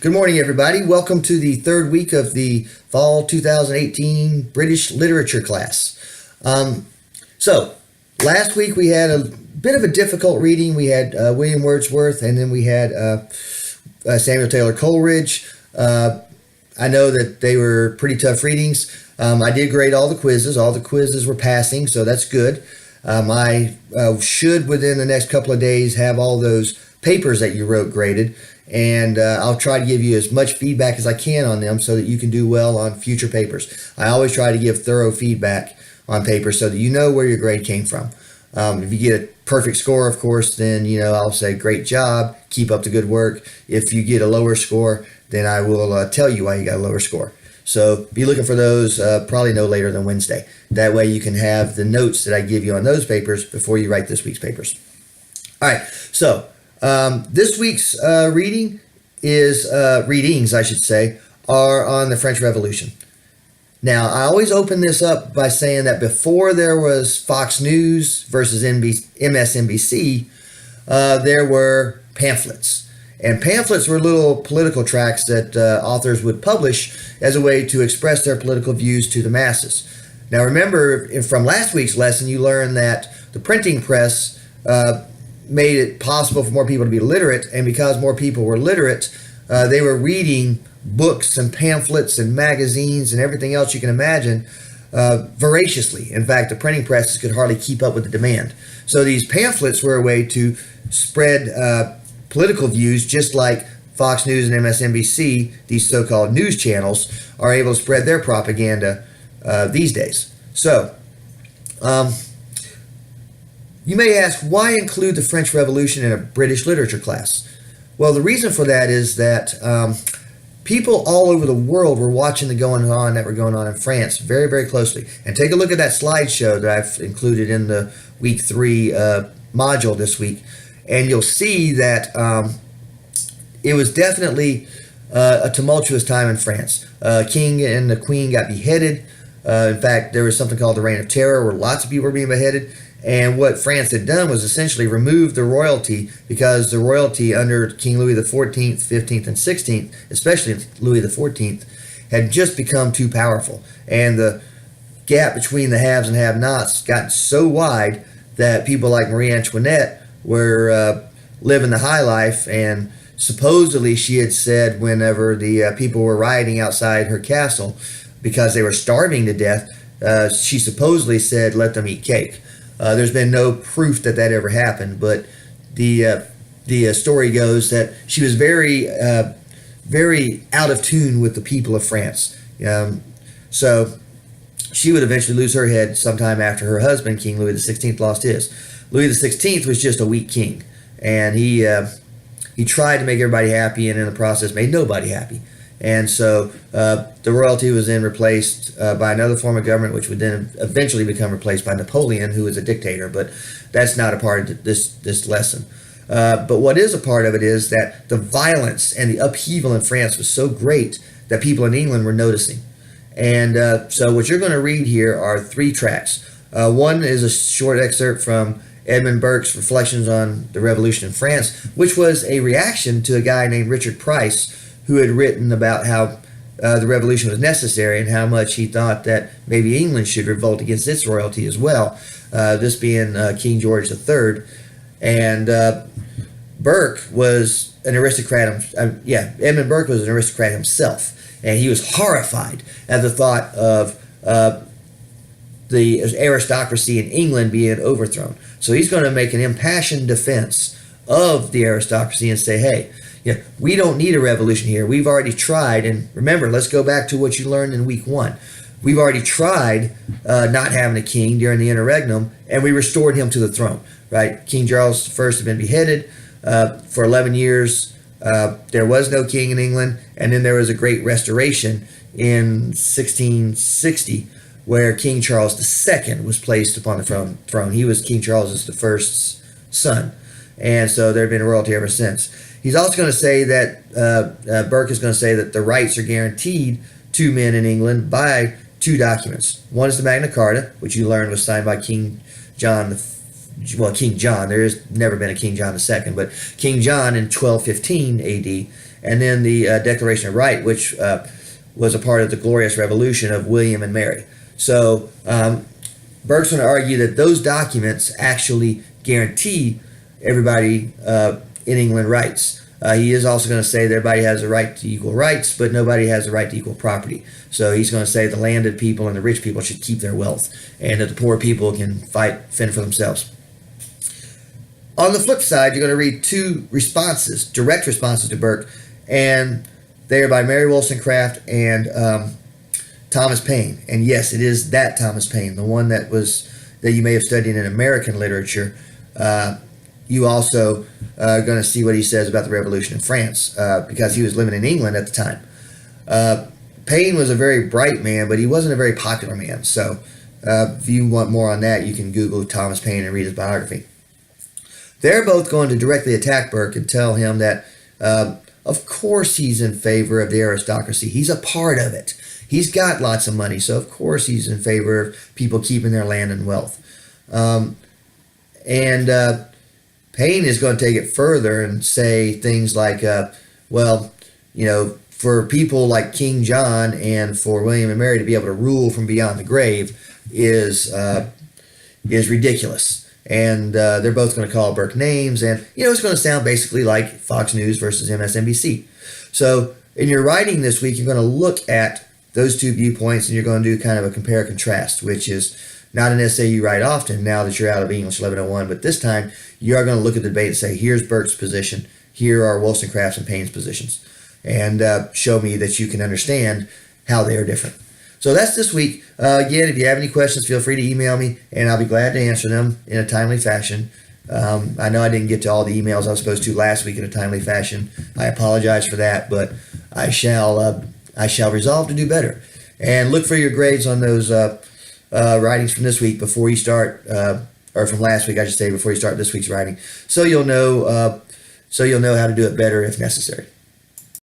Good morning, everybody. Welcome to the third week of the fall 2018 British Literature class. So, last week we had a bit of a difficult reading. We had William Wordsworth, and then we had Samuel Taylor Coleridge. I know that they were pretty tough readings. I did grade all the quizzes. All the quizzes were passing, so that's good. I should, within the next couple of days, have all those papers that you wrote graded, and I'll try to give you as much feedback as I can on them so that you can do well on future papers. I always try to give thorough feedback on papers so that you know where your grade came from. If you get a perfect score, of course, then I'll say great job, keep up the good work. If you get a lower score, then I will tell you why you got a lower score. So be looking for those probably no later than Wednesday. That way you can have the notes that I give you on those papers before you write this week's papers. All right, so this week's readings, I should say, are on the French Revolution. Now, I always open this up by saying that before there was Fox News versus MSNBC, there were pamphlets. And pamphlets were little political tracts that authors would publish as a way to express their political views to the masses. Now, remember, from last week's lesson, you learned that the printing press made it possible for more people to be literate, and because more people were literate, they were reading books and pamphlets and magazines and everything else you can imagine voraciously. In fact, the printing presses could hardly keep up with the demand. So these pamphlets were a way to spread political views, just like Fox News and MSNBC, these so-called news channels, are able to spread their propaganda these days. So, you may ask, why include the French Revolution in a British literature class? Well, the reason for that is that people all over the world were watching the going on that were going on in France very, very closely. And take a look at that slideshow that I've included in the week 3 module this week, and you'll see that it was definitely a tumultuous time in France. King and the Queen got beheaded. In fact, there was something called the Reign of Terror, where lots of people were being beheaded. And what France had done was essentially remove the royalty, because the royalty under King Louis XIV, 15th, and 16th, especially Louis XIV, had just become too powerful. And the gap between the haves and have-nots got so wide that people like Marie Antoinette were living the high life. And supposedly she had said, whenever the people were rioting outside her castle because they were starving to death, she supposedly said, let them eat cake. There's been no proof that that ever happened, but the story goes that she was very out of tune with the people of France. So she would eventually lose her head sometime after her husband, King Louis XVI, lost his. Louis XVI was just a weak king, and he tried to make everybody happy, and in the process made nobody happy. And so the royalty was then replaced by another form of government, which would then eventually become replaced by Napoleon, who was a dictator. But that's not a part of this lesson. But what is a part of it is that the violence and the upheaval in France was so great that people in England were noticing. And so what you're going to read here are 3 tracts. One is a short excerpt from Edmund Burke's Reflections on the Revolution in France, which was a reaction to a guy named Richard Price, who had written about how the revolution was necessary and how much he thought that maybe England should revolt against its royalty as well, this being King George III. And Burke was an aristocrat. Edmund Burke was an aristocrat himself, and he was horrified at the thought of the aristocracy in England being overthrown. So he's going to make an impassioned defense of the aristocracy and say, hey, we don't need a revolution here. We've already tried. And remember, let's go back to what you learned in week 1. We've already tried not having a king during the interregnum, and we restored him to the throne, right? King Charles I had been beheaded for 11 years. There was no king in England. And then there was a great restoration in 1660, where King Charles II was placed upon the throne. He was King Charles I's son. And so there had been a royalty ever since. He's also going to say that, Burke is going to say that the rights are guaranteed to men in England by 2 documents. One is the Magna Carta, which you learned was signed by King John. King John. There has never been a King John II, but King John in 1215 AD. and then the Declaration of Right, which was a part of the Glorious Revolution of William and Mary. So Burke's going to argue that those documents actually guarantee everybody in England rights. He is also going to say that everybody has a right to equal rights, but nobody has a right to equal property. So he's going to say the landed people and the rich people should keep their wealth, and that the poor people can fend for themselves. On the flip side, you're going to read two responses, direct responses to Burke, and they are by Mary Wollstonecraft and Thomas Paine. And yes, it is that Thomas Paine, the one that you may have studied in American literature. You also are going to see what he says about the revolution in France, because he was living in England at the time. Paine was a very bright man, but he wasn't a very popular man. So if you want more on that, you can Google Thomas Paine and read his biography. They're both going to directly attack Burke and tell him that, of course, he's in favor of the aristocracy. He's a part of it. He's got lots of money, so of course he's in favor of people keeping their land and wealth. Paine is going to take it further and say things like, for people like King John and for William and Mary to be able to rule from beyond the grave is ridiculous. And they're both going to call Burke names, and it's going to sound basically like Fox News versus MSNBC. So in your writing this week, you're going to look at those two viewpoints, and you're going to do kind of a compare contrast, which is not an essay you write often now that you're out of English 1101, but this time you are going to look at the debate and say, here's Burke's position, here are Wollstonecraft's and Paine's positions, and show me that you can understand how they are different. So that's this week. Again, if you have any questions, feel free to email me, and I'll be glad to answer them in a timely fashion. I know I didn't get to all the emails I was supposed to last week in a timely fashion. I apologize for that, but I shall resolve to do better. And look for your grades on those writings from this week before you start, or from last week, I should say, before you start this week's writing, so you'll know how to do it better if necessary.